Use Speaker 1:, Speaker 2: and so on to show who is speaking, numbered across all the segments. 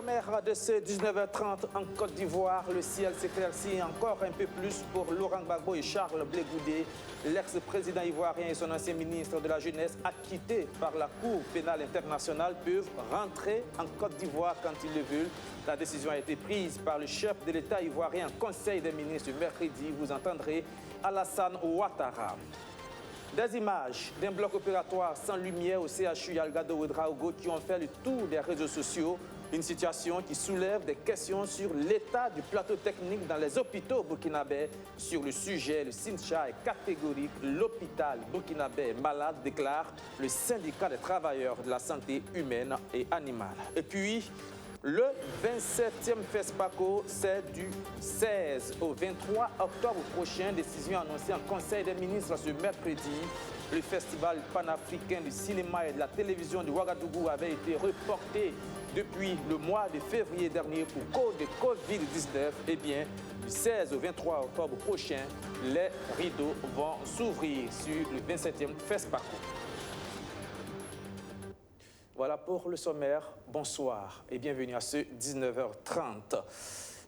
Speaker 1: sommaire de ce 19h30 en Côte d'Ivoire, le ciel s'éclaircit encore un peu plus pour Laurent Gbagbo et Charles Blé Goudé. L'ex-président ivoirien et son ancien ministre de la Jeunesse, acquittés par la Cour pénale internationale, peuvent rentrer en Côte d'Ivoire quand ils le veulent. La décision a été prise par le chef de l'État ivoirien en Conseil des ministres mercredi. Vous entendrez Alassane Ouattara. Des images d'un bloc opératoire sans lumière au CHU Yalgado Ouedraogo qui ont fait le tour des réseaux sociaux. Une situation qui soulève des questions sur l'état du plateau technique dans les hôpitaux burkinabés. Sur le sujet, le SINCHA est catégorique. L'hôpital burkinabé est malade, déclare le syndicat des travailleurs de la santé humaine et animale. Et puis, le 27e FESPACO, c'est du 16 au 23 octobre prochain. Décision annoncée en Conseil des ministres ce mercredi. Le Festival panafricain du cinéma et de la télévision de Ouagadougou avait été reporté depuis le mois de février dernier pour cause de Covid-19. Eh bien, du 16 au 23 octobre prochain, les rideaux vont s'ouvrir sur le 27e FESPACO. Voilà pour le sommaire. Bonsoir et bienvenue à ce 19h30.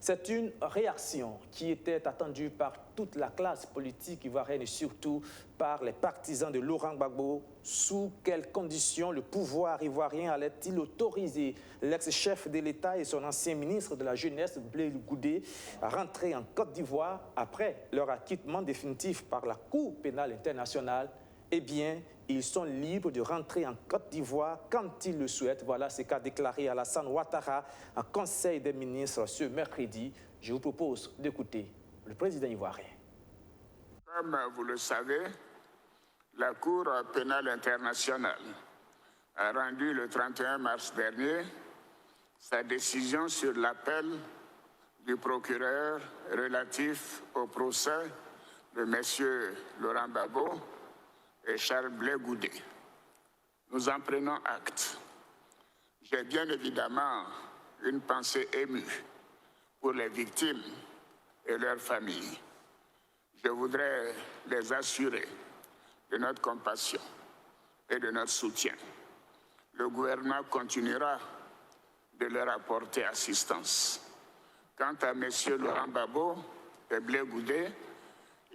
Speaker 1: C'est une réaction qui était attendue par toute la classe politique ivoirienne et surtout par les partisans de Laurent Gbagbo. Sous quelles conditions le pouvoir ivoirien allait-il autoriser l'ex-chef de l'État et son ancien ministre de la Jeunesse, Blé Goudé, à rentrer en Côte d'Ivoire après leur acquittement définitif par la Cour pénale internationale? Eh bien, ils sont libres de rentrer en Côte d'Ivoire quand ils le souhaitent. Voilà ce qu'a déclaré Alassane Ouattara en Conseil des ministres ce mercredi. Je vous propose d'écouter le président ivoirien.
Speaker 2: Comme vous le savez, la Cour pénale internationale a rendu le 31 mars dernier sa décision sur l'appel du procureur relatif au procès de M. Laurent Gbagbo et Charles Blé Goudé. Nous en prenons acte. J'ai bien évidemment une pensée émue pour les victimes et leurs familles. Je voudrais les assurer de notre compassion et de notre soutien. Le gouvernement continuera de leur apporter assistance. Quant à M. Laurent Gbagbo et Blé Goudé,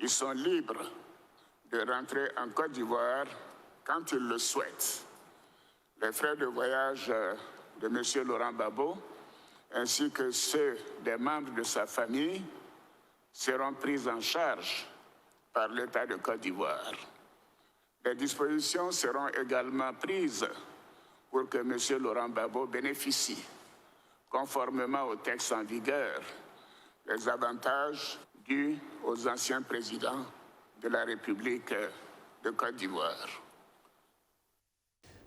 Speaker 2: ils sont libres de rentrer en Côte d'Ivoire quand ils le souhaitent. Les frais de voyage de M. Laurent Gbagbo ainsi que ceux des membres de sa famille seront pris en charge par l'État de Côte d'Ivoire. Des dispositions seront également prises pour que M. Laurent Gbagbo bénéficie, conformément au texte en vigueur, des avantages dus aux anciens présidents de la République de Côte d'Ivoire.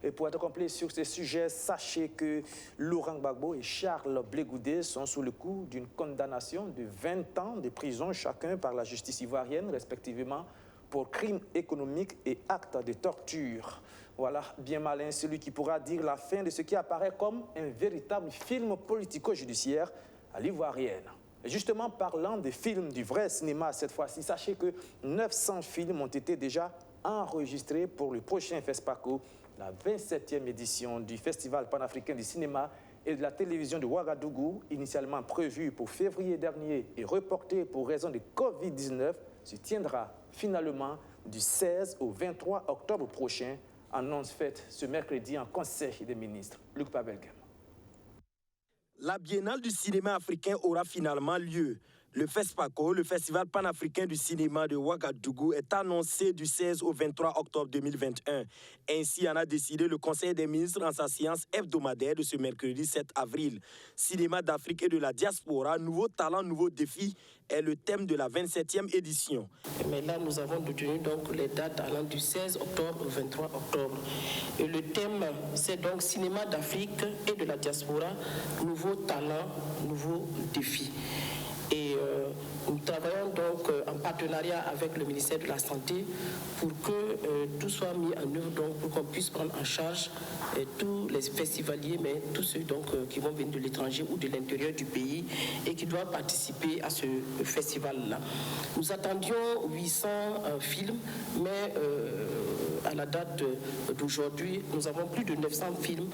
Speaker 1: Et pour être complet sur ces sujets, sachez que Laurent Gbagbo et Charles Blé Goudé sont sous le coup d'une condamnation de 20 ans de prison chacun par la justice ivoirienne, respectivement pour crimes économiques et actes de torture. Voilà, bien malin celui qui pourra dire la fin de ce qui apparaît comme un véritable film politico-judiciaire à l'ivoirienne. Et justement, parlant des films du vrai cinéma cette fois-ci, sachez que 900 films ont été déjà enregistrés pour le prochain FESPACO, la 27e édition du Festival panafricain du cinéma et de la télévision de Ouagadougou, initialement prévu pour février dernier et reporté pour raison de Covid-19, se tiendra finalement du 16 au 23 octobre prochain, annonce faite ce mercredi en Conseil des ministres. Luc Pabelgem.
Speaker 3: La Biennale du cinéma africain aura finalement lieu. Le FESPACO, le Festival panafricain du cinéma de Ouagadougou, est annoncé du 16 au 23 octobre 2021. Ainsi en a décidé le Conseil des ministres en sa séance hebdomadaire de ce mercredi 7 avril. Cinéma d'Afrique et de la diaspora, nouveaux talents, nouveaux défis est le thème de la 27e édition.
Speaker 4: Mais là, nous avons retenu donc les dates allant du 16 octobre au 23 octobre. Et le thème, c'est donc cinéma d'Afrique et de la diaspora, nouveaux talents, nouveaux défis. Et nous travaillons donc en partenariat avec le ministère de la Santé pour que tout soit mis en œuvre, donc pour qu'on puisse prendre en charge tous les festivaliers, mais tous ceux donc, qui vont venir de l'étranger ou de l'intérieur du pays et qui doivent participer à ce festival-là. Nous attendions 800 films, mais à la date d'aujourd'hui, nous avons plus de 900 films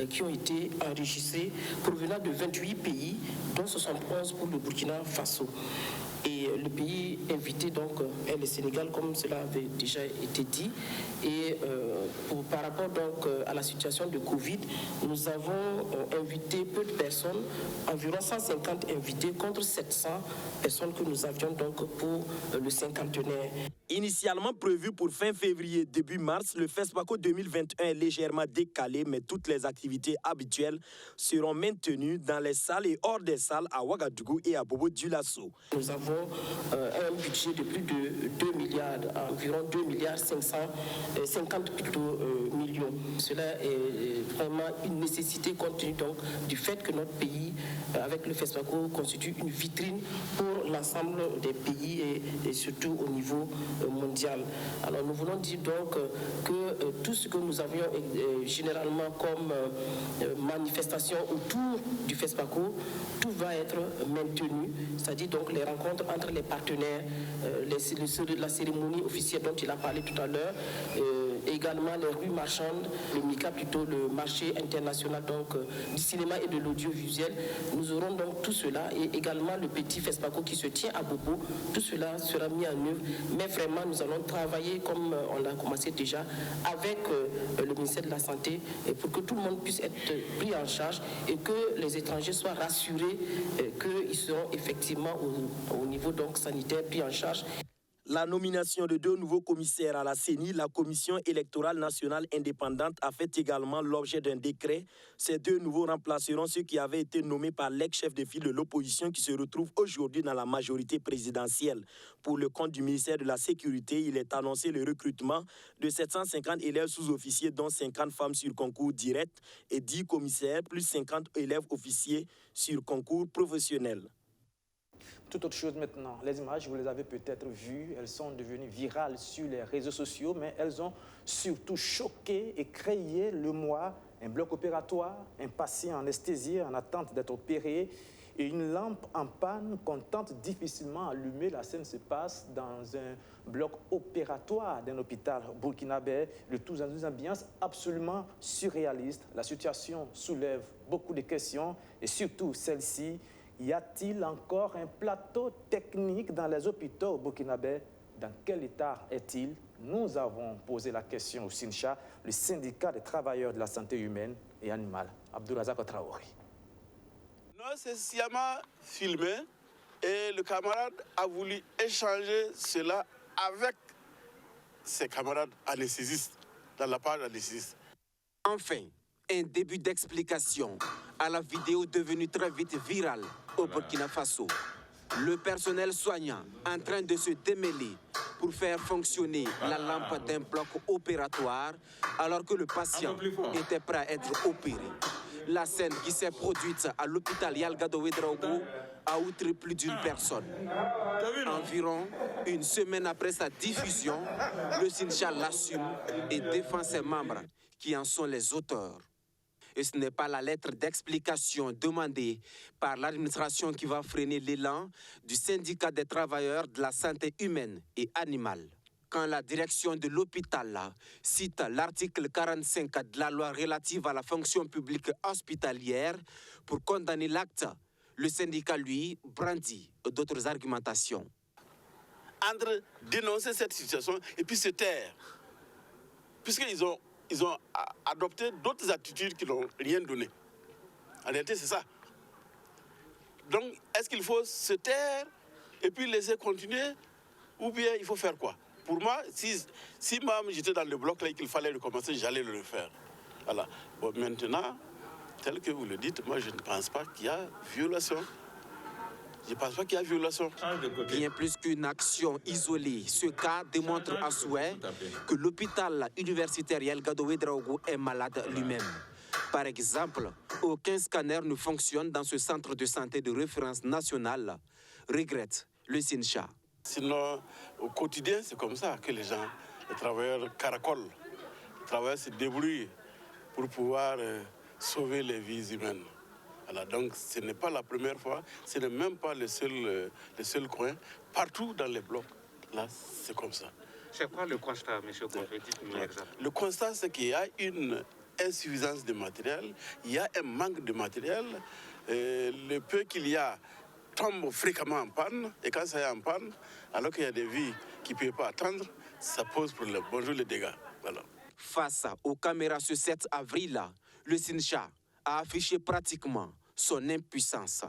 Speaker 4: qui ont été enregistrés provenant de 28 pays, dont 71 pour le Burkina Faso. Et le pays invité donc est le Sénégal, comme cela avait déjà été dit. Et par rapport donc à la situation de Covid, nous avons invité peu de personnes, environ 150 invités contre 700 personnes que nous avions donc pour le cinquantenaire.
Speaker 3: Initialement prévu pour fin février, début mars, le FESPACO 2021 est légèrement décalé, mais toutes les activités habituelles seront maintenues dans les salles et hors des salles à Ouagadougou et à Bobo-Dioulasso.
Speaker 4: Nous avons un budget de plus de 2 milliards, environ 2 milliards 550 millions. Cela est vraiment une nécessité compte tenu donc du fait que notre pays, avec le FESPACO, constitue une vitrine pour l'ensemble des pays et surtout au niveau mondial. Alors nous voulons dire donc que tout ce que nous avions généralement comme manifestation autour du FESPACO, tout va être maintenu, c'est-à-dire donc les rencontres entre les partenaires, la cérémonie officielle dont il a parlé tout à l'heure, également les rues marchandes, le MICA plutôt, le marché international donc du cinéma et de l'audiovisuel. Nous aurons donc tout cela et également le petit FESPACO qui se tient à Bobo. Tout cela sera mis en œuvre, mais vraiment nous allons travailler comme on l'a commencé déjà avec le ministère de la Santé pour que tout le monde puisse être pris en charge et que les étrangers soient rassurés qu'ils seront effectivement au niveau donc sanitaire pris en charge.
Speaker 3: La nomination de 2 nouveaux commissaires à la CENI, la Commission électorale nationale indépendante, a fait également l'objet d'un décret. Ces 2 nouveaux remplaceront ceux qui avaient été nommés par l'ex-chef de file de l'opposition qui se retrouve aujourd'hui dans la majorité présidentielle. Pour le compte du ministère de la Sécurité, il est annoncé le recrutement de 750 élèves sous-officiers, dont 50 femmes sur concours direct et 10 commissaires, plus 50 élèves officiers sur concours professionnel.
Speaker 1: Toute autre chose maintenant, les images, vous les avez peut-être vues, elles sont devenues virales sur les réseaux sociaux, mais elles ont surtout choqué et créé le mois, un bloc opératoire, un patient anesthésié en attente d'être opéré et une lampe en panne qu'on tente difficilement à allumer. La scène se passe dans un bloc opératoire d'un hôpital burkinabé, le tout dans une ambiance absolument surréaliste. La situation soulève beaucoup de questions et surtout celle-ci. Y a-t-il encore un plateau technique dans les hôpitaux burkinabés? Dans quel état est-il? Nous avons posé la question au SYNCHA, le syndicat des travailleurs de la santé humaine et animale. Abdourazak Traoré.
Speaker 5: Non, c'est sciemment filmé et le camarade a voulu échanger cela avec ses camarades anesthésistes, dans la part anesthésiste.
Speaker 6: Enfin, un début d'explication à la vidéo devenue très vite virale au Burkina Faso. Le personnel soignant en train de se démêler pour faire fonctionner la lampe d'un bloc opératoire alors que le patient était prêt à être opéré. La scène qui s'est produite à l'hôpital Yalgado Ouedraogo a outré plus d'une personne. Environ une semaine après sa diffusion, le SYNCHA l'assume et défend ses membres qui en sont les auteurs. Et ce n'est pas la lettre d'explication demandée par l'administration qui va freiner l'élan du syndicat des travailleurs de la santé humaine et animale. Quand la direction de l'hôpital cite l'article 45 de la loi relative à la fonction publique hospitalière pour condamner l'acte, le syndicat, lui, brandit d'autres argumentations.
Speaker 5: Entre dénoncer cette situation et puis se taire, puisqu'ils ont adopté d'autres attitudes qui n'ont rien donné. En réalité, c'est ça. Donc, est-ce qu'il faut se taire et puis laisser continuer ou bien il faut faire quoi? Pour moi, si moi j'étais dans le bloc là et qu'il fallait recommencer, j'allais le refaire. Voilà. Bon, maintenant, tel que vous le dites, moi je ne pense pas qu'il y a violation. Je ne pense pas qu'il y a violation.
Speaker 6: Bien plus qu'une action isolée, ce cas démontre à souhait que l'hôpital universitaire Yalgado Ouedraogo est malade lui-même. Par exemple, aucun scanner ne fonctionne dans ce centre de santé de référence nationale, regrette le SYNCHA.
Speaker 5: Sinon, au quotidien, c'est comme ça que les gens, les travailleurs caracolent, les travailleurs se débrouillent pour pouvoir sauver les vies humaines. Voilà, donc ce n'est pas la première fois, ce n'est même pas le seul coin. Partout dans les blocs, là, c'est comme ça.
Speaker 7: C'est quoi le constat, M. Convé? Dites-nous l'exemple.
Speaker 5: Le constat, c'est qu'il y a une insuffisance de matériel, il y a un manque de matériel. Le peu qu'il y a tombe fréquemment en panne, et quand ça est en panne, alors qu'il y a des vies qui ne peuvent pas attendre, ça pose problème. Bonjour les dégâts. Voilà.
Speaker 6: Face aux caméras ce 7 avril, le SYNCHA a affiché pratiquement son impuissance.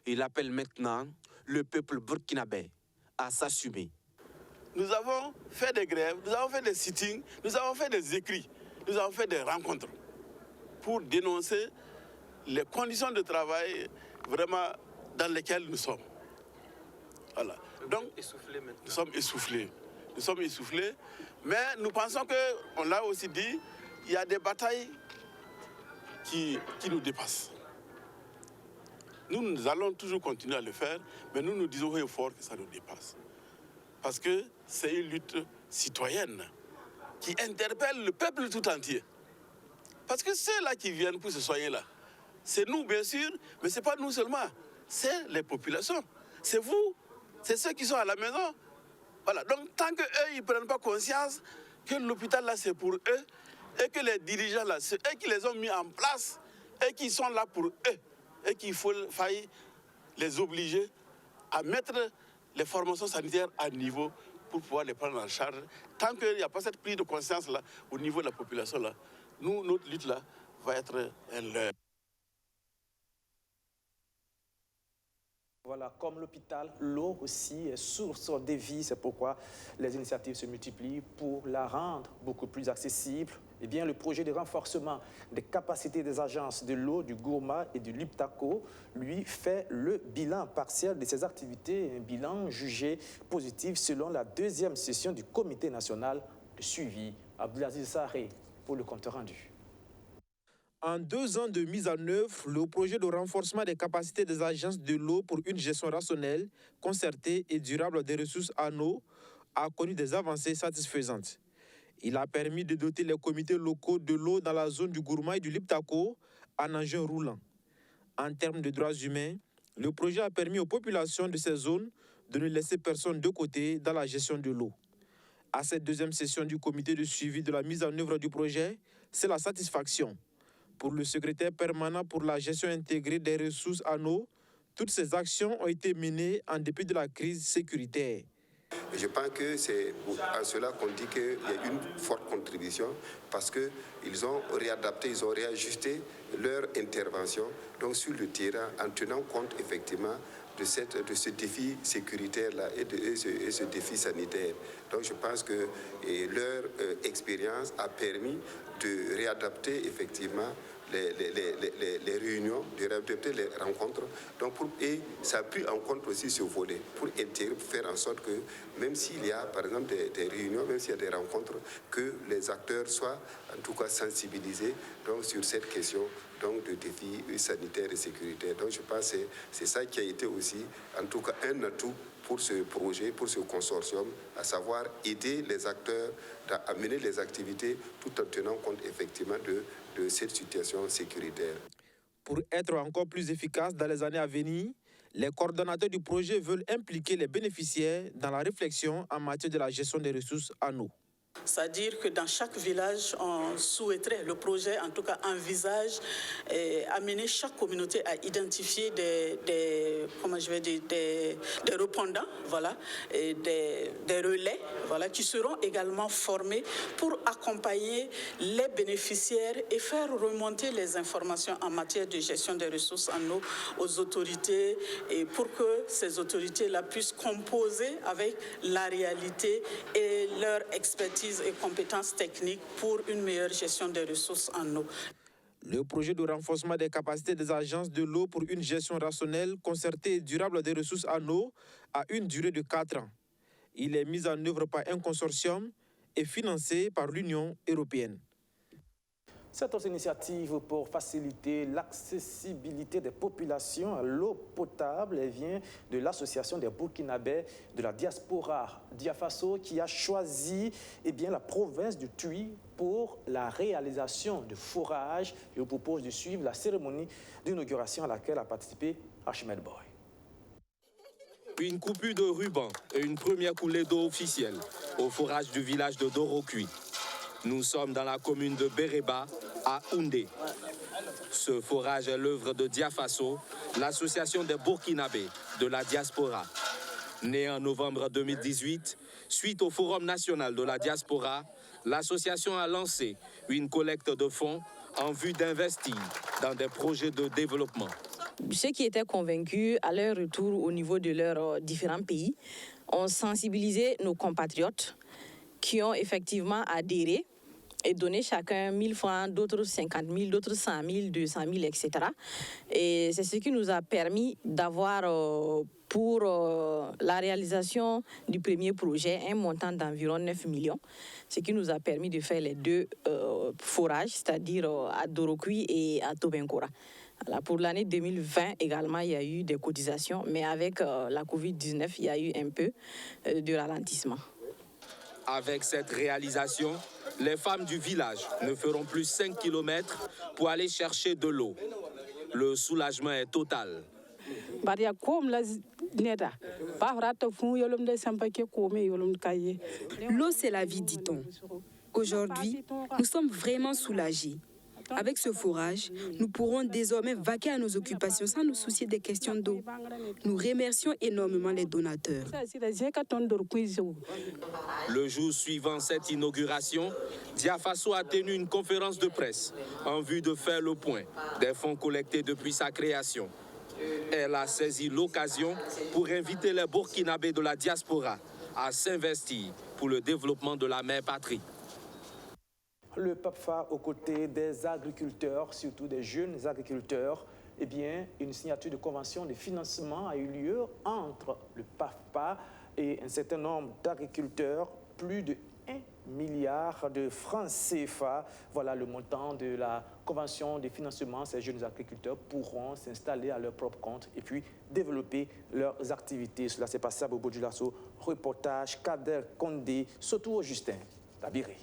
Speaker 6: Il appelle maintenant le peuple burkinabé à s'assumer.
Speaker 5: Nous avons fait des grèves, nous avons fait des sittings, nous avons fait des écrits, nous avons fait des rencontres pour dénoncer les conditions de travail vraiment dans lesquelles nous sommes. Voilà. Donc, nous sommes essoufflés. Nous sommes essoufflés, mais nous pensons que, on l'a aussi dit, il y a des batailles qui nous dépassent. Nous allons toujours continuer à le faire, mais nous disons haut et fort que ça nous dépasse. Parce que c'est une lutte citoyenne qui interpelle le peuple tout entier. Parce que ceux-là qui viennent pour se soigner là, c'est nous bien sûr, mais ce n'est pas nous seulement, c'est les populations. C'est vous, c'est ceux qui sont à la maison. Voilà, donc tant qu'eux, ils ne prennent pas conscience que l'hôpital là, c'est pour eux, et que les dirigeants là, c'est eux qui les ont mis en place, et qui sont là pour eux, et qu'il faille les obliger à mettre les formations sanitaires à niveau pour pouvoir les prendre en charge. Tant qu'il n'y a pas cette prise de conscience là, au niveau de la population là, nous, notre lutte là, va être un leurre.
Speaker 1: Voilà, comme l'hôpital, l'eau aussi est source de vie. C'est pourquoi les initiatives se multiplient pour la rendre beaucoup plus accessible. Eh bien, le projet de renforcement des capacités des agences de l'eau, du Gourma et du Liptako, lui, fait le bilan partiel de ses activités, un bilan jugé positif selon la deuxième session du Comité national de suivi. Abdelaziz Sarré pour le compte rendu.
Speaker 3: En 2 ans de mise en œuvre, le projet de renforcement des capacités des agences de l'eau pour une gestion rationnelle, concertée et durable des ressources en eau a connu des avancées satisfaisantes. Il a permis de doter les comités locaux de l'eau dans la zone du Gourma et du Liptako en engin roulant. En termes de droits humains, le projet a permis aux populations de ces zones de ne laisser personne de côté dans la gestion de l'eau. À cette deuxième session du comité de suivi de la mise en œuvre du projet, c'est la satisfaction. Pour le secrétaire permanent pour la gestion intégrée des ressources en eau, toutes ces actions ont été menées en dépit de la crise sécuritaire.
Speaker 8: Je pense que c'est à cela qu'on dit qu'il y a une forte contribution parce qu'ils ont réadapté, ils ont réajusté leur intervention donc sur le terrain en tenant compte effectivement de ce défi sécuritaire-là et de ce défi sanitaire. Donc je pense que leur expérience a permis de réadapter effectivement les réunions, de réadapter les rencontres. Donc et ça a pris en compte aussi ce volet pour faire en sorte que même s'il y a par exemple des réunions, même s'il y a des rencontres, que les acteurs soient en tout cas sensibilisés donc, sur cette question donc, de défis sanitaires et sécuritaires. Donc je pense que c'est ça qui a été aussi en tout cas un atout pour ce projet, pour ce consortium, à savoir aider les acteurs à mener les activités tout en tenant compte effectivement de cette situation sécuritaire.
Speaker 3: Pour être encore plus efficace dans les années à venir, les coordonnateurs du projet veulent impliquer les bénéficiaires dans la réflexion en matière de la gestion des ressources en eau.
Speaker 9: C'est-à-dire que dans chaque village, on souhaiterait, le projet en tout cas envisage amener chaque communauté à identifier des répondants, voilà, et des relais, voilà, qui seront également formés pour accompagner les bénéficiaires et faire remonter les informations en matière de gestion des ressources en eau aux autorités et pour que ces autorités-là puissent composer avec la réalité et leur expertise et compétences techniques pour une meilleure gestion des ressources en eau.
Speaker 3: Le projet de renforcement des capacités des agences de l'eau pour une gestion rationnelle, concertée et durable des ressources en eau a une durée de 4 ans. Il est mis en œuvre par un consortium et financé par l'Union européenne.
Speaker 1: Cette autre initiative pour faciliter l'accessibilité des populations à l'eau potable vient de l'association des Burkinabés de la diaspora Diafaso qui a choisi la province du Tuy pour la réalisation de forages. Je vous propose de suivre la cérémonie d'inauguration à laquelle a participé Archimède Boy.
Speaker 3: Une coupure de ruban et une première coulée d'eau officielle au forage du village de Dorokuy. Nous sommes dans la commune de Béréba, à Houndé. Ce forage est l'œuvre de Diafaso, l'association des Burkinabés de la diaspora. Née en novembre 2018, suite au Forum national de la diaspora, l'association a lancé une collecte de fonds en vue d'investir dans des projets de développement.
Speaker 10: Ceux qui étaient convaincus à leur retour au niveau de leurs différents pays ont sensibilisé nos compatriotes qui ont effectivement adhéré et donné chacun 1000 francs, d'autres 50 000, d'autres 100 000, 200 000, etc. Et c'est ce qui nous a permis d'avoir pour la réalisation du premier projet un montant d'environ 9 millions, ce qui nous a permis de faire les deux forages, c'est-à-dire à Dorokuy et à Tobenkora. Alors pour l'année 2020 également, il y a eu des cotisations, mais avec la Covid-19, il y a eu un peu de ralentissement.
Speaker 3: Avec cette réalisation, les femmes du village ne feront plus 5 km pour aller chercher de l'eau. Le soulagement est total.
Speaker 11: L'eau, c'est la vie, dit-on. Aujourd'hui, nous sommes vraiment soulagés. Avec ce forage, nous pourrons désormais vaquer à nos occupations sans nous soucier des questions d'eau. Nous remercions énormément les donateurs.
Speaker 3: Le jour suivant cette inauguration, Diafaso a tenu une conférence de presse en vue de faire le point des fonds collectés depuis sa création. Elle a saisi l'occasion pour inviter les Burkinabés de la diaspora à s'investir pour le développement de la mère patrie.
Speaker 1: Le PAPFA aux côtés des agriculteurs, surtout des jeunes agriculteurs, une signature de convention de financement a eu lieu entre le PAFPA et un certain nombre d'agriculteurs, plus de 1 milliard de francs CFA. Voilà le montant de la convention de financement. Ces jeunes agriculteurs pourront s'installer à leur propre compte et puis développer leurs activités. Cela s'est passé à Bobo Dioulasso. Reportage Kader Kondé, Soto Justin, Dabiré.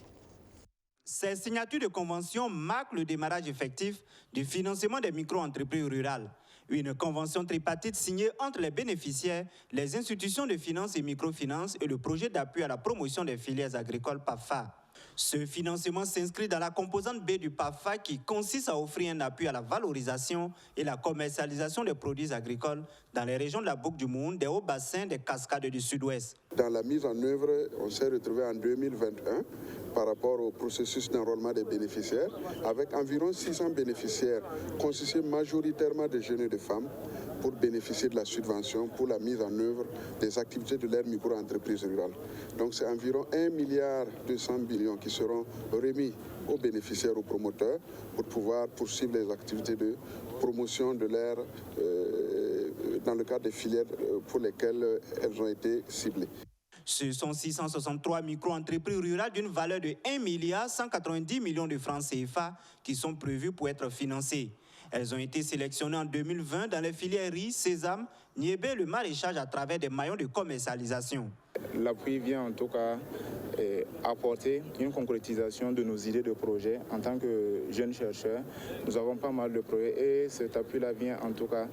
Speaker 12: Ces signatures de convention marquent le démarrage effectif du financement des micro-entreprises rurales. Une convention tripartite signée entre les bénéficiaires, les institutions de finances et microfinances et le projet d'appui à la promotion des filières agricoles PAFA. Ce financement s'inscrit dans la composante B du PAFA qui consiste à offrir un appui à la valorisation et la commercialisation des produits agricoles dans les régions de la Boucle du Moun, des hauts bassins, des cascades du sud-ouest.
Speaker 13: Dans la mise en œuvre, on s'est retrouvé en 2021 par rapport au processus d'enrôlement des bénéficiaires, avec environ 600 bénéficiaires constitués majoritairement de jeunes et de femmes pour bénéficier de la subvention pour la mise en œuvre des activités de leur micro-entreprise rurale. Donc c'est environ 1,2 milliard qui seront remis aux bénéficiaires, aux promoteurs, pour pouvoir poursuivre les activités de promotion de l'air dans le cadre des filières pour lesquelles elles ont été ciblées.
Speaker 12: Ce sont 663 micro-entreprises rurales d'une valeur de 1,190 milliard de francs CFA qui sont prévues pour être financées. Elles ont été sélectionnées en 2020 dans les filières riz, sésame, niébé et le maraîchage à travers des maillons de commercialisation.
Speaker 14: L'appui vient en tout cas apporter une concrétisation de nos idées de projet. En tant que jeunes chercheurs, nous avons pas mal de projets et cet appui-là vient en tout cas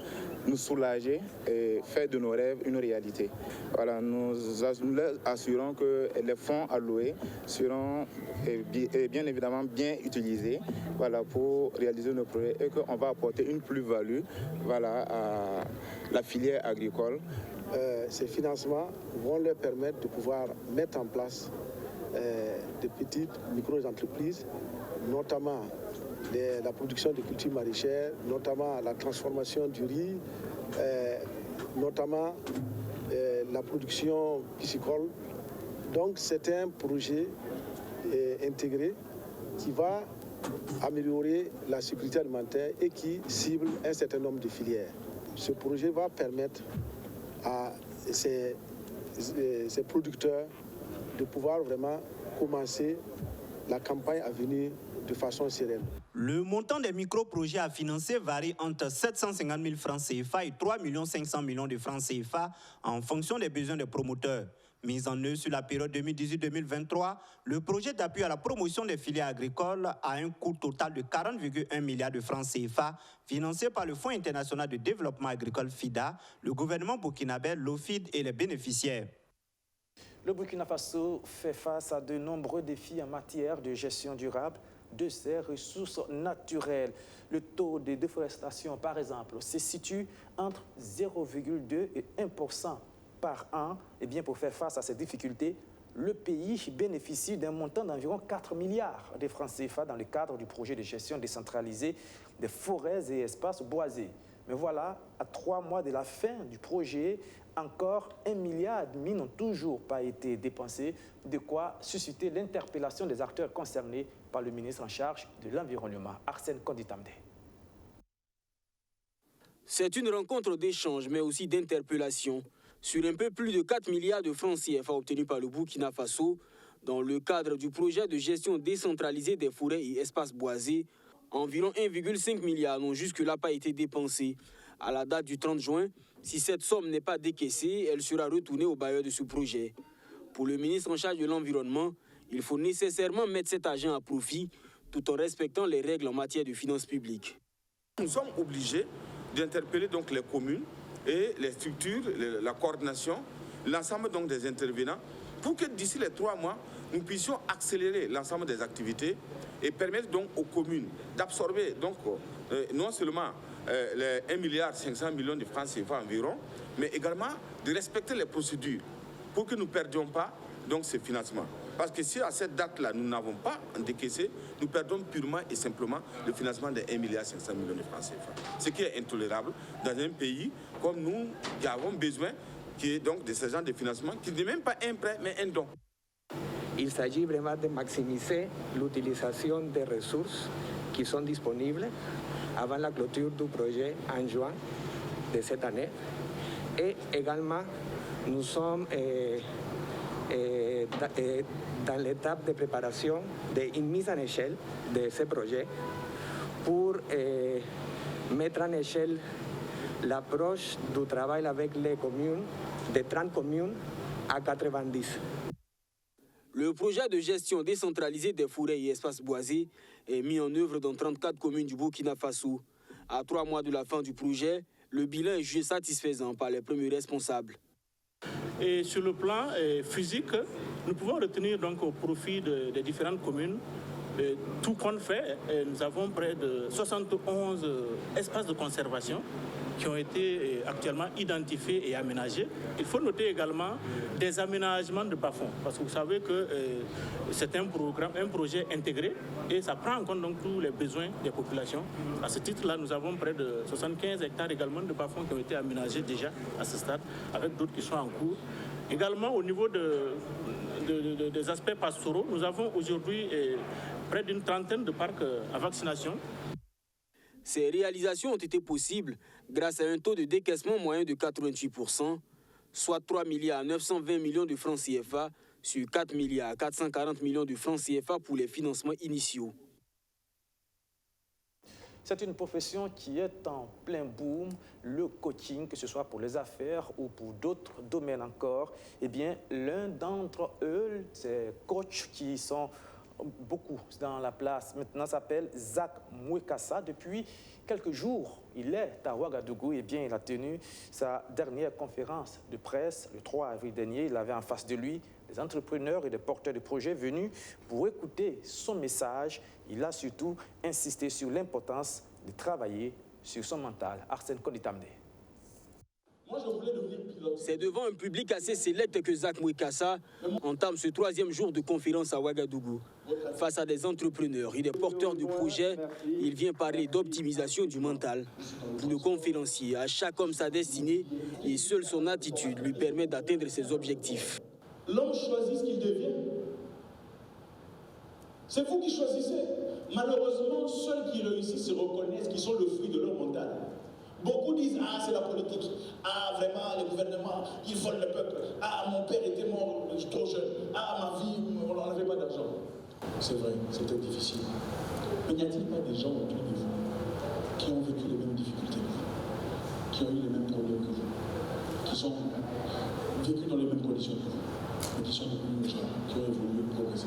Speaker 14: nous soulager et faire de nos rêves une réalité. Voilà, nous assurons que les fonds alloués seront bien évidemment bien utilisés, voilà, pour réaliser nos projets et qu'on va apporter une plus-value, voilà, à la filière agricole.
Speaker 15: Ces financements vont leur permettre de pouvoir mettre en place des petites micro-entreprises, notamment la production de cultures maraîchères, notamment la transformation du riz, notamment la production piscicole. Donc c'est un projet intégré qui va améliorer la sécurité alimentaire et qui cible un certain nombre de filières. Ce projet va permettre à ces producteurs de pouvoir vraiment commencer la campagne à venir de façon sereine.
Speaker 12: Le montant des micro-projets à financer varie entre 750 000 francs CFA et 3 500 000 de francs CFA en fonction des besoins des promoteurs. Mis en œuvre sur la période 2018-2023, le projet d'appui à la promotion des filières agricoles a un coût total de 40,1 milliards de francs CFA, financé par le Fonds international de développement agricole FIDA, le gouvernement burkinabé, l'OFID et les bénéficiaires.
Speaker 1: Le Burkina Faso fait face à de nombreux défis en matière de gestion durable de ses ressources naturelles. Le taux de déforestation, par exemple, se situe entre 0,2 et 1% par an. Et bien, pour faire face à ces difficultés, le pays bénéficie d'un montant d'environ 4 milliards de francs CFA dans le cadre du projet de gestion décentralisée des forêts et espaces boisés. Mais voilà, à 3 mois de la fin du projet, encore 1,5 milliard n'ont toujours pas été dépensés, de quoi susciter l'interpellation des acteurs concernés par le ministre en charge de l'Environnement, Arsène Konditamde.
Speaker 16: C'est une rencontre d'échange, mais aussi d'interpellation sur un peu plus de 4 milliards de francs CFA obtenus par le Burkina Faso dans le cadre du projet de gestion décentralisée des forêts et espaces boisés. Environ 1,5 milliard n'ont jusque-là pas été dépensés. À la date du 30 juin, si cette somme n'est pas décaissée, elle sera retournée au bailleur de ce projet. Pour le ministre en charge de l'Environnement, il faut nécessairement mettre cet argent à profit tout en respectant les règles en matière de finances publiques.
Speaker 17: Nous sommes obligés d'interpeller donc les communes et les structures, la coordination, l'ensemble donc des intervenants, pour que d'ici les 3 mois, nous puissions accélérer l'ensemble des activités et permettre donc aux communes d'absorber donc non seulement les 1,5 milliard de francs CFA environ, mais également de respecter les procédures pour que nous ne perdions pas donc ces financements. Parce que si à cette date-là, nous n'avons pas décaissé, nous perdons purement et simplement le financement des 1,5 milliard de francs CFA. Ce qui est intolérable dans un pays comme nous, qui avons besoin donc, de ce genre de financement, qui n'est même pas un prêt, mais un don.
Speaker 18: Il s'agit vraiment de maximiser l'utilisation des ressources qui sont disponibles avant la clôture du projet en juin de cette année. Et également, nous sommes dans l'étape de préparation d'une mise en échelle de ce projet pour mettre en échelle l'approche du travail avec les communes, de 30 communes à 90.
Speaker 16: Le projet de gestion décentralisée des forêts et espaces boisés est mis en œuvre dans 34 communes du Burkina Faso. À 3 mois de la fin du projet, le bilan est jugé satisfaisant par les premiers responsables.
Speaker 19: Et sur le plan physique, nous pouvons retenir donc au profit des différentes communes tout compte fait. Nous avons près de 71 espaces de conservation qui ont été actuellement identifiés et aménagés. Il faut noter également des aménagements de bas-fonds, parce que vous savez que c'est un projet intégré et ça prend en compte donc tous les besoins des populations. À ce titre-là, nous avons près de 75 hectares également de bas-fonds qui ont été aménagés déjà à ce stade, avec d'autres qui sont en cours. Également, au niveau des aspects pastoraux, nous avons aujourd'hui près d'une trentaine de parcs à vaccination.
Speaker 16: Ces réalisations ont été possibles grâce à un taux de décaissement moyen de 88%, soit 3 920 milliards de francs CFA sur 4 440 millions de francs CFA pour les financements initiaux.
Speaker 1: C'est une profession qui est en plein boom, le coaching, que ce soit pour les affaires ou pour d'autres domaines encore. Eh bien, l'un d'entre eux, ces coachs qui sont beaucoup dans la place maintenant, s'appelle Zach Mwekassa. Depuis quelques jours, il est à Ouagadougou. Eh bien, il a tenu sa dernière conférence de presse le 3 avril dernier. Il avait en face de lui des entrepreneurs et des porteurs de projets venus pour écouter son message. Il a surtout insisté sur l'importance de travailler sur son mental. Arsène Konditamde.
Speaker 16: C'est devant un public assez sélect que Zach Mwekassa entame ce 3e jour de conférence à Ouagadougou. Face à des entrepreneurs et des porteurs de projets, il vient parler d'optimisation du mental. Pour le conférencier, à chaque homme sa destinée et seule son attitude lui permet d'atteindre ses objectifs.
Speaker 20: L'homme choisit ce qu'il devient. C'est vous qui choisissez. Malheureusement, ceux qui réussissent se reconnaissent qu'ils sont le fruit de leur mental. Beaucoup disent « Ah, c'est la politique. Ah, vraiment, les gouvernements, ils volent le peuple. Ah, mon père était mort trop jeune. Ah, ma vie, on n'avait pas d'argent. » C'est vrai, c'était difficile. Mais n'y a-t-il pas des gens autour de vous qui ont vécu les mêmes difficultés que vous, qui ont eu les mêmes problèmes que vous, qui sont vécus dans les mêmes conditions que vous, mais qui sont devenus gens, qui ont évolué, progressé?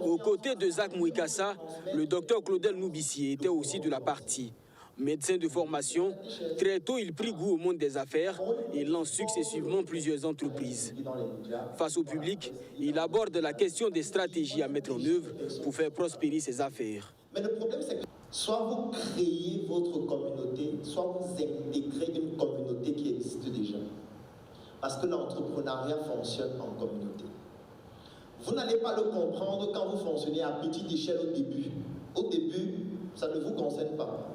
Speaker 16: Aux côtés de Zach Mouikassa, le docteur Claudel Noubissi était aussi de la partie. Médecin de formation, très tôt il prit goût au monde des affaires et lance successivement plusieurs entreprises. Face au public, il aborde la question des stratégies à mettre en œuvre pour faire prospérer ses affaires.
Speaker 21: Mais le problème, c'est que soit vous créez votre communauté, soit vous intégrez une communauté qui existe déjà. Parce que l'entrepreneuriat fonctionne en communauté. Vous n'allez pas le comprendre quand vous fonctionnez à petite échelle au début. Au début, ça ne vous concerne pas.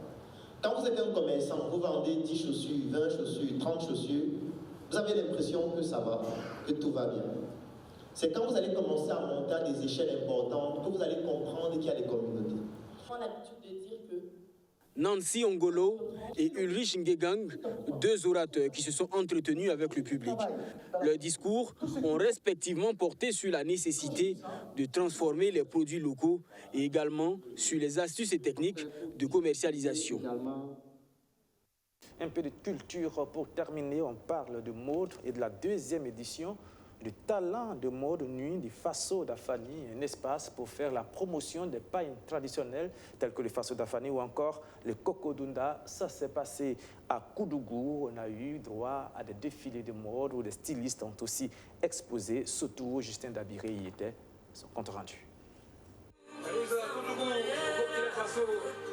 Speaker 21: Quand vous êtes un commerçant, vous vendez 10 chaussures, 20 chaussures, 30 chaussures, vous avez l'impression que ça va, que tout va bien. C'est quand vous allez commencer à monter à des échelles importantes que vous allez comprendre qu'il y a des communautés.
Speaker 4: On a l'habitude de dire que
Speaker 16: Nancy Ongolo et Ulrich Ngegang, deux orateurs qui se sont entretenus avec le public. Leurs discours ont respectivement porté sur la nécessité de transformer les produits locaux et également sur les astuces et techniques de commercialisation.
Speaker 1: Un peu de culture pour terminer, on parle de mode et de la deuxième édition du talent de mode nuit du Faso d'Afani, un espace pour faire la promotion des pailles traditionnelles telles que le Faso d'Afani ou encore le Kokodunda. Ça s'est passé à Koudougou. On a eu droit à des défilés de mode où des stylistes ont aussi exposé. Surtout Justin Dabiré y était, son compte rendu.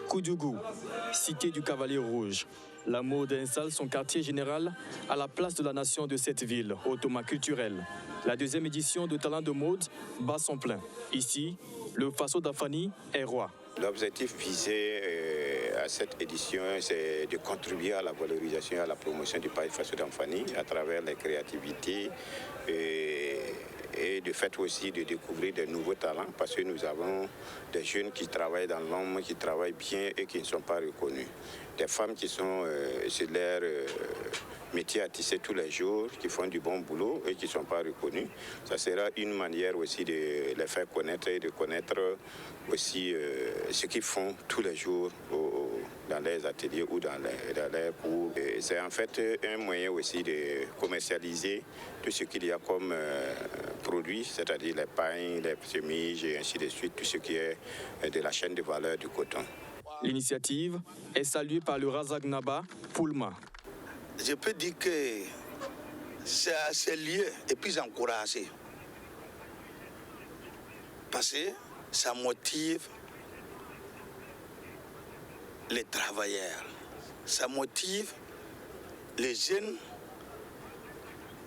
Speaker 22: Koudougou, cité du Cavalier Rouge. La mode installe son quartier général à la place de la nation de cette ville, au Thomas culturel. La deuxième édition de Talent de mode bat son plein. Ici, le Faso d'Afani est roi.
Speaker 23: L'objectif visé à cette édition, c'est de contribuer à la valorisation et à la promotion du paille Faso d'Afani à travers les créativités et de fait aussi de découvrir de nouveaux talents parce que nous avons des jeunes qui travaillent dans l'ombre, qui travaillent bien et qui ne sont pas reconnus. Des femmes qui sont sur leur métier à tisser tous les jours, qui font du bon boulot et qui ne sont pas reconnues. Ça sera une manière aussi de les faire connaître et de connaître aussi ce qu'ils font tous les jours dans les ateliers ou dans les cours. C'est en fait un moyen aussi de commercialiser tout ce qu'il y a comme produits, c'est-à-dire les pains, les chemises et ainsi de suite, tout ce qui est de la chaîne de valeur du coton.
Speaker 22: L'initiative est saluée par le Razak Naba Poulma.
Speaker 24: Je peux dire que c'est à ce lieu et puis encouragé. Parce que ça motive les travailleurs, ça motive les jeunes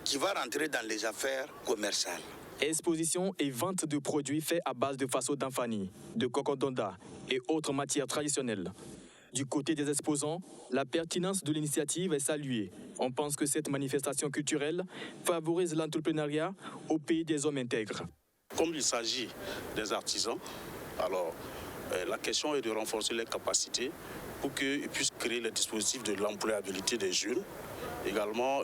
Speaker 24: qui vont rentrer dans les affaires commerciales.
Speaker 22: Exposition et vente de produits faits à base de Faso d'Afani, de Kokodonda et autres matières traditionnelles. Du côté des exposants, la pertinence de l'initiative est saluée. On pense que cette manifestation culturelle favorise l'entrepreneuriat au pays des hommes intègres.
Speaker 5: Comme il s'agit des artisans, alors la question est de renforcer les capacités pour qu'ils puissent créer le dispositif de l'employabilité des jeunes, également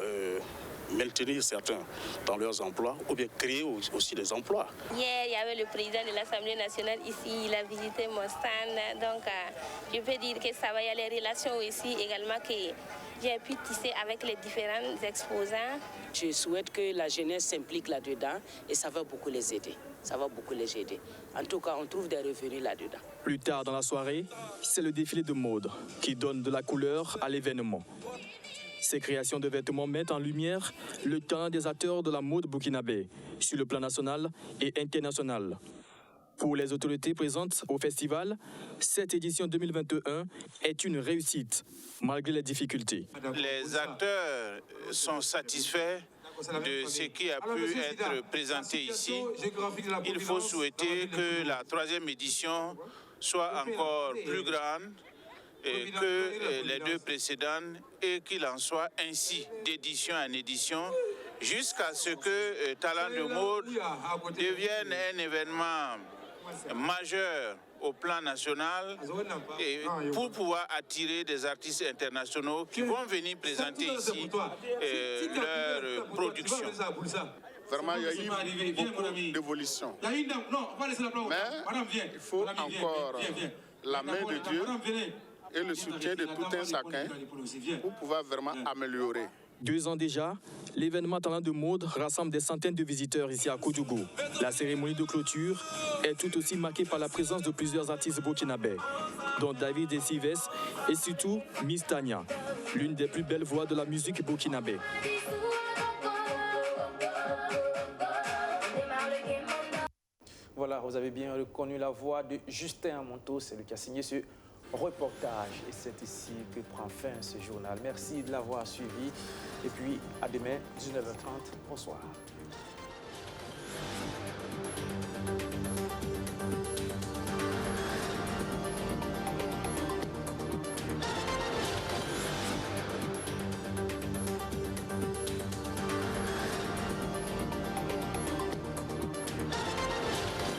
Speaker 5: maintenir certains dans leurs emplois ou bien créer aussi des emplois.
Speaker 25: Hier, il y avait le président de l'Assemblée nationale ici, il a visité mon stand, donc je peux dire que ça va, il y a les relations aussi également que j'ai pu tisser avec les différents exposants.
Speaker 4: Je souhaite que la jeunesse s'implique là-dedans et ça va beaucoup les aider. Ça va beaucoup les aider. En tout cas, on trouve des revenus là-dedans.
Speaker 22: Plus tard dans la soirée, c'est le défilé de mode qui donne de la couleur à l'événement. Ces créations de vêtements mettent en lumière le talent des acteurs de la mode burkinabé sur le plan national et international. Pour les autorités présentes au festival, cette édition 2021 est une réussite, malgré les difficultés.
Speaker 24: Les acteurs sont satisfaits de ce qui a pu être présenté ici. Il faut souhaiter que la troisième édition soit encore plus grande que les deux précédentes et qu'il en soit ainsi d'édition en édition jusqu'à ce que Talent de mode devienne un événement majeur au plan national et pour pouvoir attirer des artistes internationaux qui vont venir présenter ici leur production.
Speaker 2: Vraiment, il y a eu beaucoup d'évolution. Mais il faut encore la main de Dieu et le soutien de tout un chacun pour pouvoir vraiment améliorer.
Speaker 22: 2 ans déjà, l'événement Talent de mode rassemble des centaines de visiteurs ici à Koudougou. La cérémonie de clôture est tout aussi marquée par la présence de plusieurs artistes burkinabés, dont David Essives et surtout Miss Tania, l'une des plus belles voix de la musique burkinabé.
Speaker 1: Voilà, vous avez bien reconnu la voix de Justin Amonto, c'est lui qui a signé ce reportage. Et c'est ici que prend fin ce journal. Merci de l'avoir suivi. Et puis, à demain, 19h30. Bonsoir.